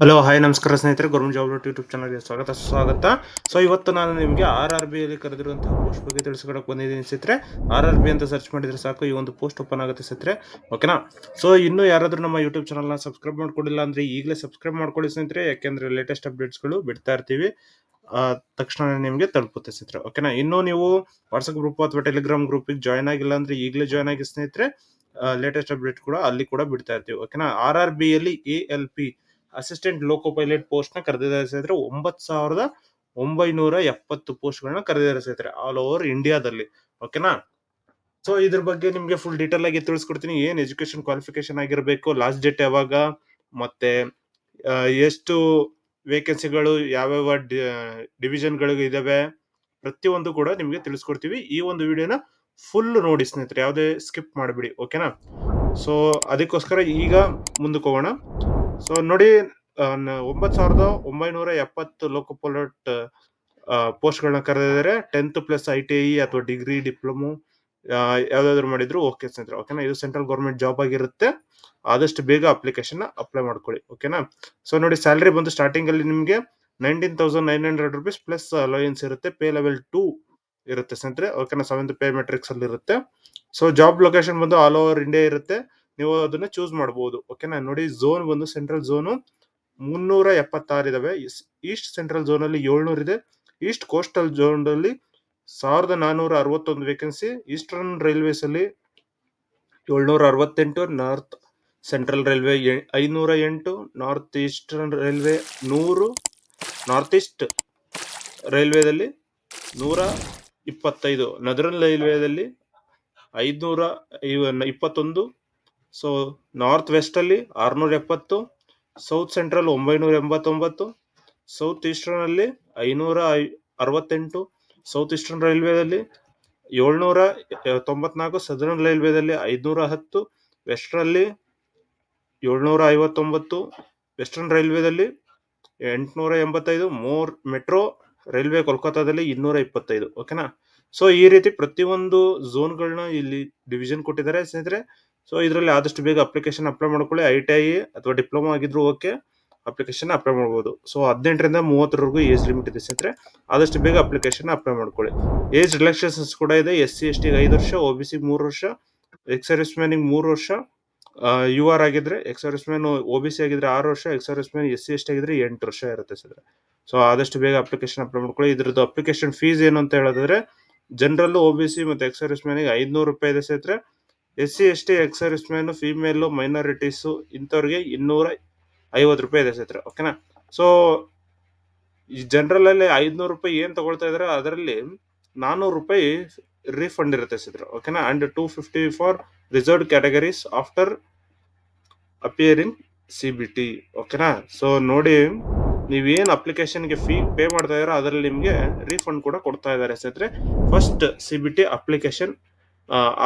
Hello hi ನಮಸ್ಕಾರ ಸ್ನೇಹಿತರೆ, government job YouTube ಚಾನಲ್ಗೆ ಸ್ವಾಗತ. ಸೊ ಇವತ್ತು ನಾನು ನಿಮಗೆ RRB ಅಲ್ಲಿ ಕರೆದಿರುವಂತಹ ಪೋಸ್ಟ್ ಬಗ್ಗೆ ತಿಳಿಸ್ಕೊಡಕ್ಕೆ ಬಂದಿದ್ದೀನಿ ಸ್ನೇಹಿತರೆ. RRB ಅಂತ ಸರ್ಚ್ ಮಾಡಿದ್ರೆ ಸಾಕು, ಈ ಒಂದು ಪೋಸ್ಟ್ ಓಪನ್ ಆಗುತ್ತೆ ಸ್ನೇಹಿತರೆ. ಓಕೆನಾ? ಸೊ ಇನ್ನೂ ಯಾರಾದರೂ ನಮ್ಮ ಯೂಟ್ಯೂಬ್ ಚಾನಲ್ನ ಸಬ್ಸ್ಕ್ರೈಬ್ ಮಾಡ್ಕೊಂಡಿಲ್ಲ ಅಂದ್ರೆ ಈಗಲೇ ಸಬ್ಸ್ಕ್ರೈಬ್ ಮಾಡ್ಕೊಳ್ಳಿ ಸ್ನೇಹಿತರೆ, ಯಾಕೆಂದ್ರೆ ಲೇಟೆಸ್ಟ್ ಅಪ್ಡೇಟ್ಸ್ಗಳು ಬಿಡ್ತಾ ಇರ್ತೀವಿ. ತಕ್ಷಣ ನಿಮಗೆ ತಲುಪುತ್ತೆ ಸ್ನೇಹಿತರೆ. ಓಕೆನಾ? ಇನ್ನೂ ನೀವು ವಾಟ್ಸ್ಆಪ್ ಗ್ರೂಪ್ ಅಥವಾ ಟೆಲಿಗ್ರಾಮ್ ಗ್ರೂಪಿಗೆ ಜಾಯ್ನ್ ಆಗಿಲ್ಲ ಅಂದ್ರೆ ಈಗಲೇ ಜಾಯ್ನ್ ಆಗಿ ಸ್ನೇಹಿತರೆ. ಲೇಟೆಸ್ಟ್ ಅಪ್ಡೇಟ್ ಕೂಡ ಅಲ್ಲಿ ಕೂಡ ಬಿಡ್ತಾ ಇರ್ತೀವಿ. ಓಕೆನಾ? RRB ಅಲ್ಲಿ ALP ಅಸಿಸ್ಟೆಂಟ್ ಲೋಕೋ ಪೈಲಟ್ ಪೋಸ್ಟ್ ನ ಕರೆದಿದ್ದಾರೆ ಸ್ನೇಹಿತರೆ. 9,970 ಪೋಸ್ಟ್ ಗಳನ್ನ ಕರೆದಿದ್ದಾರೆ ಸ್ನೇಹಿತರೆ, ಆಲ್ ಓವರ್ ಇಂಡಿಯಾದಲ್ಲಿ. ಓಕೆನಾ? ಸೊ ಇದ್ರ ಬಗ್ಗೆ ನಿಮ್ಗೆ ಫುಲ್ ಡೀಟೇಲ್ ಆಗಿ ತಿಳಿಸ್ಕೊಡ್ತೀನಿ. ಏನ್ ಎಜುಕೇಶನ್ ಕ್ವಾಲಿಫಿಕೇಶನ್ ಆಗಿರ್ಬೇಕು, ಲಾಸ್ಟ್ ಡೇಟ್ ಯಾವಾಗ, ಮತ್ತೆ ಎಷ್ಟು ವೇಕೆನ್ಸಿಗಳು ಯಾವ್ಯಾವ ಡಿವಿಷನ್ ಗಳಿಗೆ ಇದಾವೆ, ಪ್ರತಿಯೊಂದು ಕೂಡ ನಿಮ್ಗೆ ತಿಳಿಸ್ಕೊಡ್ತೀವಿ. ಈ ಒಂದು ವಿಡಿಯೋನ ಫುಲ್ ನೋಡಿ ಸ್ನೇಹಿತರೆ, ಯಾವುದೇ ಸ್ಕಿಪ್ ಮಾಡಬೇಡಿ. ಓಕೆನಾ? ಸೊ ಅದಕ್ಕೋಸ್ಕರ ಈಗ ಮುಂದಕ್ಕೆ ಹೋಗೋಣ. ಸೊ ನೋಡಿ, 9,970 ಲೋಕೋ ಪೈಲಟ್ ಪೋಸ್ಟ್ ಗಳನ್ನ ಕರೆದಿದ್ದಾರೆ. 10th ಪ್ಲಸ್ ITI ಅಥವಾ ಡಿಗ್ರಿ ಡಿಪ್ಲೊಮೊ ಯಾವ್ದಾದ್ರು ಮಾಡಿದ್ರು ಓಕೆ ಸ್ನೇಹಿತರೆ. ಓಕೆನಾ? ಇದು ಸೆಂಟ್ರಲ್ ಗೌರ್ಮೆಂಟ್ ಜಾಬ್ ಆಗಿರುತ್ತೆ. ಆದಷ್ಟು ಬೇಗ ಅಪ್ಲಿಕೇಶನ್ ಅಪ್ಲೈ ಮಾಡ್ಕೊಳ್ಳಿ. ಓಕೆನಾ? ಸೊ ನೋಡಿ, ಸ್ಯಾಲರಿ ಬಂದು ಸ್ಟಾರ್ಟಿಂಗ್ ಅಲ್ಲಿ ನಿಮ್ಗೆ 19,900 rupees ಪ್ಲಸ್ ಅಲೋಯನ್ಸ್ ಇರುತ್ತೆ. ಪೇ ಲೆವೆಲ್ 2 ಇರುತ್ತೆ ಸ್ನೇಹಿತರೆ. ಓಕೆನಾ? 7th ಪೇ ಮೆಟ್ರಿಕ್ಸ್ ಅಲ್ಲಿ ಇರುತ್ತೆ. ಸೊ ಜಾಬ್ ಲೊಕೇಶನ್ ಬಂದು ಆಲ್ ಓವರ್ ಇಂಡಿಯಾ ಇರುತ್ತೆ. ನೀವು ಅದನ್ನ ಚೂಸ್ ಮಾಡಬಹುದು. ಓಕೆನಾ? ನೋಡಿ, ಝೋನ್ ಬಂದು ಸೆಂಟ್ರಲ್ ಝೋನು 376 ಇದಾವೆ. ಈಸ್ಟ್ ಸೆಂಟ್ರಲ್ ಝೋನ್ ಅಲ್ಲಿ 700 ಇದೆ. ಈಸ್ಟ್ ಕೋಸ್ಟಲ್ ಝೋನ್ ಅಲ್ಲಿ 1,461 ವೇಕೆನ್ಸಿ. ಈಸ್ಟರ್ನ್ ರೈಲ್ವೇಸ್ ಅಲ್ಲಿ 768, north central railway 508, north eastern railway 100, north east ರೈಲ್ವೆದಲ್ಲಿ 125, ನದರ್ನ್ ರೈಲ್ವೆದಲ್ಲಿ 521. ಸೊ ನಾರ್ತ್ ವೆಸ್ಟ್ ಅಲ್ಲಿ 670, ಸೌತ್ ಸೆಂಟ್ರಲ್ 989, ಸೌತ್ ಈಸ್ಟರ್ನ್ ಅಲ್ಲಿ 568, ಸೌತ್ ಈಸ್ಟರ್ನ್ ರೈಲ್ವೆದಲ್ಲಿ 794, ಸದರ್ನ್ ರೈಲ್ವೆದಲ್ಲಿ 510, ವೆಸ್ಟ್ರಲ್ಲಿ 759, ವೆಸ್ಟರ್ನ್ ರೈಲ್ವೆದಲ್ಲಿ 885, ಮೆಟ್ರೋ ರೈಲ್ವೆ ಕೋಲ್ಕತ್ತಾದಲ್ಲಿ 225. ಓಕೆನಾ? ಸೊ ಈ ರೀತಿ ಪ್ರತಿಯೊಂದು ಝೋನ್ಗಳನ್ನ ಇಲ್ಲಿ ಡಿವಿಷನ್ ಕೊಟ್ಟಿದ್ದಾರೆ ಸ್ನೇಹಿತರೆ. ಸೊ ಇದರಲ್ಲಿ ಆದಷ್ಟು ಬೇಗ ಅಪ್ಲಿಕೇಶನ್ ಅಪ್ಲೈ ಮಾಡ್ಕೊಳ್ಳಿ. ITI ಅಥವಾ ಡಿಪ್ಲೊಮಾ ಆಗಿದ್ರು ಓಕೆ, ಅಪ್ಲಿಕೇಶನ್ ಅಪ್ಲೈ ಮಾಡಬಹುದು. ಸೊ 18ರಿಂದ 30 ಏಜ್ ಲಿಮಿಟ್ ಇದೆ ಸ್ನೇಹಿತರೆ. ಆದಷ್ಟು ಬೇಗ ಅಪ್ಲಿಕೇಶನ್ ಅಪ್ಲೈ ಮಾಡ್ಕೊಳ್ಳಿ. ಏಜ್ ರಿಲ್ಯಾಕ್ಸೇಷನ್ಸ್ ಕೂಡ ಇದೆ. SC/ST 5 ವರ್ಷ, OBC 3 ವರ್ಷ, ಎಕ್ಸ್ ಸರ್ವಿಸ್ ಮ್ಯಾನ್ 3 ವರ್ಷ, UR ಆಗಿದ್ರೆ, ಎಕ್ಸ್ ಸರ್ವಿಸ್ ಮ್ಯಾನ್ OBC ಆಗಿದ್ರೆ 6 ವರ್ಷ, ಎಕ್ಸ್ ಸರ್ವಿಸ್ ಮ್ಯಾನ್ SC/ST ಆಗಿದ್ರೆ 8 ವರ್ಷ ಇರುತ್ತೆ ಸರ್. ಸೊ ಆದಷ್ಟು ಬೇಗ ಅಪ್ಲಿಕೇಶನ್ ಅಪ್ಲೈ ಮಾಡ್ಕೊಳ್ಳಿ. ಇದ್ರದ್ದು ಅಪ್ಲಿಕೇಶನ್ ಫೀಸ್ ಏನು ಅಂತ ಹೇಳಿದ್ರೆ, ಜನರಲ್, OBC ಮತ್ತೆ ಎಕ್ಸ್ ಸರ್ವಿಸ್ ಮ್ಯಾನ್ 500 ರೂಪಾಯಿ ಇದೆ ಸ್ನೇಹಿತರೆ. SC/ST, ex service man, female, minorities ಇಂಥವ್ರಿಗೆ 250 ರೂಪಾಯಿ ಇದೆ ಸ್ನೇಹಿತರೆ. ಓಕೆನಾ? ಸೊ ಈ ಜನರಲ್ ಅಲ್ಲಿ 500 ರೂಪಾಯಿ ಏನ್ ತಗೊಳ್ತಾ ಇದಾರೆ, ಅದರಲ್ಲಿ 400 ರೂಪಾಯಿ ರೀಫಂಡ್ ಇರುತ್ತೆ ಸ್ನೇಹಿತರೆ. ಓಕೆನಾ? And 250 for reserved categories after appearing CBT. ಓಕೆನಾ? ಸೊ ನೋಡಿ, ನೀವೇನ್ ಅಪ್ಲಿಕೇಶನ್ಗೆ ಫೀ ಪೇ ಮಾಡ್ತಾ ಇದಾರೆ ಅದರಲ್ಲಿ ನಿಮ್ಗೆ ರೀಫಂಡ್ ಕೂಡ ಕೊಡ್ತಾ ಇದ್ದಾರೆ ಸ್ನೇಹಿತರೆ. ಫಸ್ಟ್ CBT ಅಪ್ಲಿಕೇಶನ್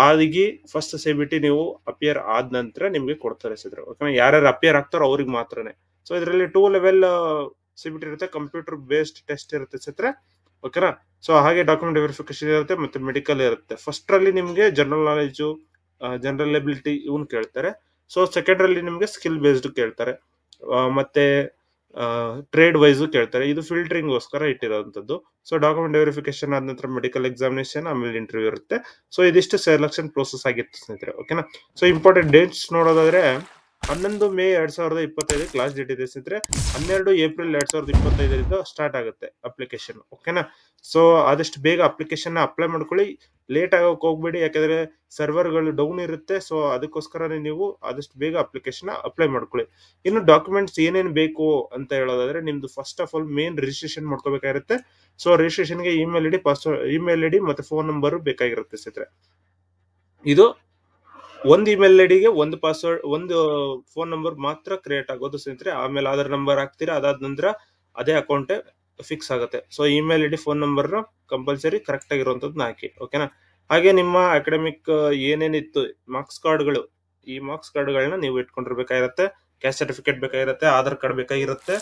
ಆಗಿ ಫಸ್ಟ್ CBT ನೀವು ಅಪಿಯರ್ ಆದ ನಂತರ ನಿಮ್ಗೆ ಕೊಡ್ತಾರೆ ಸ್ನೇಹಿತರೆ. ಓಕೆನಾ? ಯಾರ್ಯಾರು ಅಪಿಯರ್ ಆಗ್ತಾರೋ ಅವ್ರಿಗೆ ಮಾತ್ರನೇ. ಸೊ ಇದರಲ್ಲಿ 2 ಲೆವೆಲ್ CBT ಇರುತ್ತೆ. ಕಂಪ್ಯೂಟರ್ ಬೇಸ್ಡ್ ಟೆಸ್ಟ್ ಇರುತ್ತೆ ಸ್ನೇಹಿತರೆ. ಓಕೆನಾ? ಸೊ ಹಾಗೆ ಡಾಕ್ಯುಮೆಂಟ್ ವೆರಿಫಿಕೇಶನ್ ಇರುತ್ತೆ, ಮತ್ತೆ ಮೆಡಿಕಲ್ ಇರುತ್ತೆ. ಫಸ್ಟ್ ರಲ್ಲಿ ನಿಮ್ಗೆ ಜನರಲ್ ನಾಲೆಜು, ಜನರಲ್ ಎಬಿಲಿಟಿ ಇವನ್ ಕೇಳ್ತಾರೆ. ಸೊ ಸೆಕೆಂಡ್ ರಲ್ಲಿ ನಿಮ್ಗೆ ಸ್ಕಿಲ್ ಬೇಸ್ಡ್ ಕೇಳ್ತಾರೆ, ಮತ್ತೆ ಟ್ರೇಡ್ ವೈಸ್ ಕೇಳ್ತಾರೆ. ಇದು ಫಿಲ್ಟರಿಂಗ್ ಗೋಸ್ಕರ ಇಟ್ಟಿರೋಂಥದ್ದು. ಸೊ ಡಾಕ್ಯುಮೆಂಟ್ ವೆರಿಫಿಕೇಶನ್ ಆದ ನಂತರ ಮೆಡಿಕಲ್ ಎಕ್ಸಾಮಿನೇಷನ್, ಆಮೇಲೆ ಇಂಟರ್ವ್ಯೂ ಇರುತ್ತೆ. ಸೊ ಇದಿಷ್ಟು ಸೆಲೆಕ್ಷನ್ ಪ್ರೋಸೆಸ್ ಆಗಿತ್ತು ಸ್ನೇಹಿತರೆ. ಓಕೆನಾ? ಸೊ ಇಂಪಾರ್ಟೆಂಟ್ ಡೇಟ್ಸ್ ನೋಡೋದಾದ್ರೆ 11 ಮೇ 2025 ಕ್ಲಾಸ್ ಡೇಟ್ ಇದೆ ಸ್ನೇಹಿತರೆ. 12 ಏಪ್ರಿಲ್ 2025 ಸ್ಟಾರ್ಟ್ ಆಗುತ್ತೆ ಅಪ್ಲಿಕೇಶನ್. ಓಕೆನಾ? ಸೊ ಆದಷ್ಟು ಬೇಗ ಅಪ್ಲಿಕೇಶನ್ ಅಪ್ಲೈ ಮಾಡ್ಕೊಳ್ಳಿ. ಲೇಟ್ ಆಗೋಕೆ ಹೋಗ್ಬೇಡಿ, ಯಾಕಂದ್ರೆ ಸರ್ವರ್ಗಳು ಡೌನ್ ಇರುತ್ತೆ. ಸೊ ಅದಕ್ಕೋಸ್ಕರನೇ ನೀವು ಆದಷ್ಟು ಬೇಗ ಅಪ್ಲಿಕೇಶನ್ ಅಪ್ಲೈ ಮಾಡ್ಕೊಳ್ಳಿ. ಇನ್ನು ಡಾಕ್ಯುಮೆಂಟ್ಸ್ ಏನೇನು ಬೇಕು ಅಂತ ಹೇಳೋದಾದ್ರೆ, ನಿಮ್ದು first of all main registration ಮಾಡ್ಕೋಬೇಕಾಗಿರುತ್ತೆ. ಸೊ ರಿಜಿಸ್ಟ್ರೇಷನ್ಗೆ ಇಮೇಲ್ ಐಡಿ ಮತ್ತೆ ಫೋನ್ ನಂಬರ್ ಬೇಕಾಗಿರುತ್ತೆ ಸ್ನೇಹಿತರೆ. ಇದು ಒಂದು ಇಮೇಲ್ ಐಡಿಗೆ ಒಂದು ಪಾಸ್ವರ್ಡ್, ಒಂದು ಫೋನ್ ನಂಬರ್ ಮಾತ್ರ ಕ್ರಿಯೇಟ್ ಆಗೋದು ಸ್ನೇಹಿತರೆ. ಆಮೇಲೆ ಆಧಾರ್ ನಂಬರ್ ಹಾಕ್ತೀರಾ, ಅದಾದ ನಂತರ ಅದೇ ಅಕೌಂಟ್ ಫಿಕ್ಸ್ ಆಗುತ್ತೆ. So email ID, phone number compulsory correct ಆಗಿರುವಂತದ್ದು ಹಾಕಿ. ಓಕೆನಾ? ಹಾಗೆ ನಿಮ್ಮ ಅಕಾಡೆಮಿಕ್ ಏನೇನಿತ್ತು ಮಾರ್ಕ್ಸ್ ಕಾರ್ಡ್ಗಳು, ಈ ಮಾರ್ಕ್ಸ್ ಕಾರ್ಡ್ಗಳನ್ನ ನೀವು ಇಟ್ಕೊಂಡಿರ್ಬೇಕಾಗಿರುತ್ತೆ. ಕ್ಯಾಸ್ಟ್ ಸರ್ಟಿಫಿಕೇಟ್ ಬೇಕಾಗಿರುತ್ತೆ, ಆಧಾರ್ ಕಾರ್ಡ್ ಬೇಕಾಗಿರುತ್ತೆ.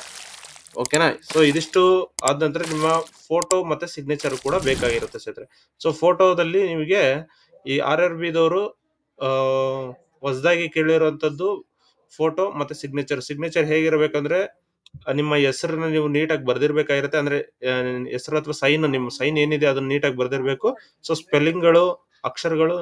ಓಕೆನಾ? ಸೊ ಇದಿಷ್ಟು ಆದ ನಂತರ ನಿಮ್ಮ ಫೋಟೋ ಮತ್ತೆ ಸಿಗ್ನೇಚರ್ ಕೂಡ ಬೇಕಾಗಿರುತ್ತೆ ಸ್ನೇಹಿತರೆ. ಸೊ ಫೋಟೋದಲ್ಲಿ ನಿಮಗೆ ಈ RRB ದವರು ಹೊಸದಾಗಿ ಕೇಳಿರುವಂತದ್ದು ಫೋಟೋ ಮತ್ತೆ ಸಿಗ್ನೇಚರ್ ಹೇಗಿರ್ಬೇಕಂದ್ರೆ, ನಿಮ್ಮ ಹೆಸರನ್ನ ನೀವು ನೀಟಾಗಿ ಬರ್ದಿರ್ಬೇಕಾಗಿರುತ್ತೆ. ಅಂದ್ರೆ ಹೆಸರು ಅಥವಾ ನಿಮ್ಮ ಸೈನ್ ಏನಿದೆ ಅದನ್ನ ನೀಟಾಗಿ ಬರ್ದಿರ್ಬೇಕು. ಸೊ ಸ್ಪೆಲ್ಲಿಂಗ್ಗಳು, ಅಕ್ಷರಗಳು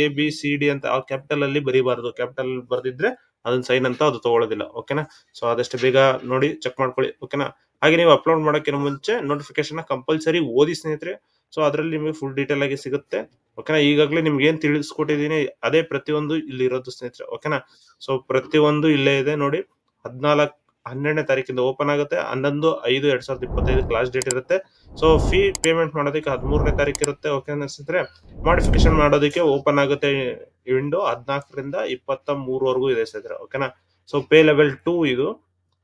ABCD ಅಂತ ಕ್ಯಾಪಿಟಲ್ ಅಲ್ಲಿ ಬರೀಬಾರ್ದು. ಕ್ಯಾಪಿಟಲ್ ಬರ್ದಿದ್ರೆ ಅದನ್ನ ಸೈನ್ ಅಂತ ಅದು ತಗೊಳ್ಳೋದಿಲ್ಲ. ಓಕೆನಾ? ಸೊ ಆದಷ್ಟು ಬೇಗ ನೋಡಿ ಚೆಕ್ ಮಾಡ್ಕೊಳ್ಳಿ. ಓಕೆನಾ? ಹಾಗೆ ನೀವು ಅಪ್ಲೋಡ್ ಮಾಡೋಕ್ಕಿಂತ ಮುಂಚೆ ನೋಟಿಫಿಕೇಶನ್ ಕಂಪಲ್ಸರಿ ಓದಿ ಸ್ನೇಹಿತರೆ. ಸೊ ಅದ್ರಲ್ಲಿ ನಿಮಗೆ ಫುಲ್ ಡೀಟೇಲ್ ಆಗಿ ಸಿಗುತ್ತೆ. ಓಕೆನಾ? ಈಗಾಗಲೇ ನಿಮ್ಗೆ ಏನ್ ತಿಳಿಸ್ಕೊಟ್ಟಿದೀನಿ ಅದೇ ಪ್ರತಿಯೊಂದು ಇಲ್ಲಿ ಇರೋದು ಸ್ನೇಹಿತರೆ. ಓಕೆನಾ? ಸೊ ಪ್ರತಿಯೊಂದು ಇಲ್ಲೇ ಇದೆ ನೋಡಿ. 12ನೇ ತಾರೀಕಿಂದ ಓಪನ್ ಆಗುತ್ತೆ. 11/5/2025 ಕ್ಲಾಸ್ ಡೇಟ್ ಇರುತ್ತೆ. ಸೊ ಫೀ ಪೇಮೆಂಟ್ ಮಾಡೋದಕ್ಕೆ 13ನೇ ತಾರೀಕು ಇರುತ್ತೆ. ಓಕೆನಾ ಸ್ನೇಹಿತರೆ? ಮಾಡಿಫಿಕೇಶನ್ ಮಾಡೋದಕ್ಕೆ ಓಪನ್ ಆಗುತ್ತೆ ವಿಂಡೋ 14ರಿಂದ 23ವರೆಗೂ ಇದೆ ಸ್ನೇಹಿತರೆ. ಓಕೆನಾ? ಸೊ ಪೇ ಲೆವೆಲ್ 2 ಇದು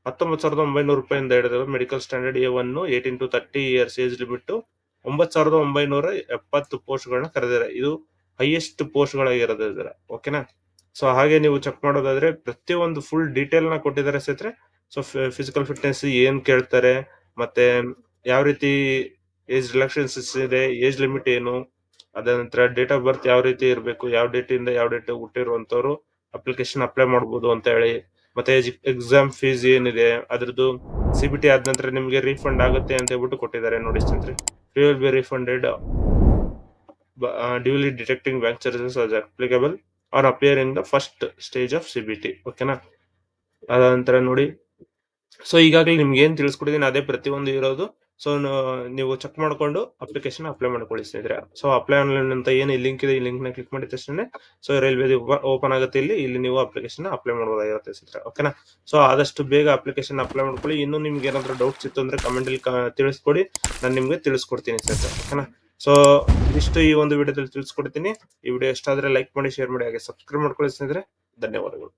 19,900 ರೂಪಾಯಿಂದ ಹಿಡಿದು medical standard A1 18 to 30 years age limit 9,970 post ಗಳನ್ನ ಕರೆದಿದ್ದಾರೆ. ಇದು ಹೈಯೆಸ್ಟ್ ಪೋಸ್ಟ್ ಗಳಾಗಿರೋದು. ಓಕೆನಾ? ಸೊ ಹಾಗೆ ನೀವು ಚೆಕ್ ಮಾಡೋದಾದ್ರೆ ಪ್ರತಿಯೊಂದು ಫುಲ್ ಡೀಟೇಲ್ ನ ಕೊಟ್ಟಿದ್ದಾರೆ ಸ್ನೇಹಿತರೆ. ಸೊ ಫಿಸಿಕಲ್ ಫಿಟ್ನೆಸ್ ಏನ್ ಕೇಳ್ತಾರೆ, ಮತ್ತೆ ಯಾವ ರೀತಿ ಏಜ್ ರಿಲ್ಯಾಕ್ಸೇಷನ್ಸ್ ಇದೆ, ಏಜ್ ಲಿಮಿಟ್ ಏನು, ಅದ ನಂತರ ಡೇಟ್ ಆಫ್ ಬರ್ತ್ ಯಾವ ರೀತಿ ಇರಬೇಕು, ಯಾವ ಡೇಟ್ ಇಂದ ಯಾವ ಡೇಟ್ ಹುಟ್ಟಿರುವಂತವ್ರು ಅಪ್ಲಿಕೇಶನ್ ಅಪ್ಲೈ ಮಾಡಬಹುದು ಅಂತ ಹೇಳಿ, ಮತ್ತೆ ಎಕ್ಸಾಮ್ ಫೀಸ್ ಏನಿದೆ ಅದ್ರದ್ದು CBT ಆದ ನಂತರ ನಿಮ್ಗೆ ರೀಫಂಡ್ ಆಗುತ್ತೆ ಅಂತ ಹೇಳ್ಬಿಟ್ಟು ಕೊಟ್ಟಿದ್ದಾರೆ ನೋಡಿ ಸ್ನೇಹಿತರೆ. Will be refunded duly deducting bank charges as applicable are appear in the first stage of CBT. ಓಕೆನಾ? ಅದ ನಂತರ ನೋಡಿ, ಸೊ ಈಗಾಗಲೇ ನಿಮ್ಗೆ ಏನ್ ತಿಳಿಸ್ಕೊಟ್ಟಿದ್ದೀನಿ ಅದೇ ಪ್ರತಿಯೊಂದು ಇರೋದು. ಸೊ ನೀವು ಚೆಕ್ ಮಾಡ್ಕೊಂಡು ಅಪ್ಲಿಕೇಶನ್ ಅಪ್ಲೈ ಮಾಡ್ಕೊಳ್ಳಿ ಸ್ನೇಹಿತರೆ. ಸೊ ಅಪ್ಲೈ ಆನ್ಲೈನ್ ಅಂತ ಏನು ಲಿಂಕ್ ಇದೆ, ಈ ಲಿಂಕ್ ನ ಕ್ಲಿಕ್ ಮಾಡಿದ ತಕ್ಷಣ ಸೊ ರೈಲ್ವೆ ಓಪನ್ ಆಗುತ್ತೆ. ಇಲ್ಲಿ ನೀವು ಅಪ್ಲಿಕೇಶನ್ ಅಪ್ಲೈ ಮಾಡಬಹುದಾಗಿರುತ್ತೆ ಸ್ನೇಹಿತರೆ. ಓಕೆನಾ? ಸೊ ಆದಷ್ಟು ಬೇಗ ಅಪ್ಲಿಕೇಶನ್ ಅಪ್ಲೈ ಮಾಡ್ಕೊಳ್ಳಿ. ಇನ್ನು ನಿಮ್ಗೆ ಏನಾದ್ರು ಡೌಟ್ಸ್ ಇತ್ತು ಅಂದ್ರೆ ಕಮೆಂಟ್ ಅಲ್ಲಿ ತಿಳಿಸ್ಕೊಡಿ, ನಾನು ನಿಮ್ಗೆ ತಿಳಿಸ್ಕೊಡ್ತೀನಿ ಸ್ನೇಹಿತರೆ. ಓಕೆನಾ? ಸೊ ಇದಿಷ್ಟು ಈ ಒಂದು ವಿಡಿಯೋದಲ್ಲಿ ತಿಳಿಸ್ಕೊಡ್ತೀನಿ. ಈ ವಿಡಿಯೋ ಇಷ್ಟ ಆದ್ರೆ ಲೈಕ್ ಮಾಡಿ, ಶೇರ್ ಮಾಡಿ, ಹಾಗೆ ಸಬ್ಸ್ಕ್ರೈಬ್ ಮಾಡ್ಕೊಳ್ಳಿ ಸ್ನೇಹಿತರೆ. ಧನ್ಯವಾದಗಳು.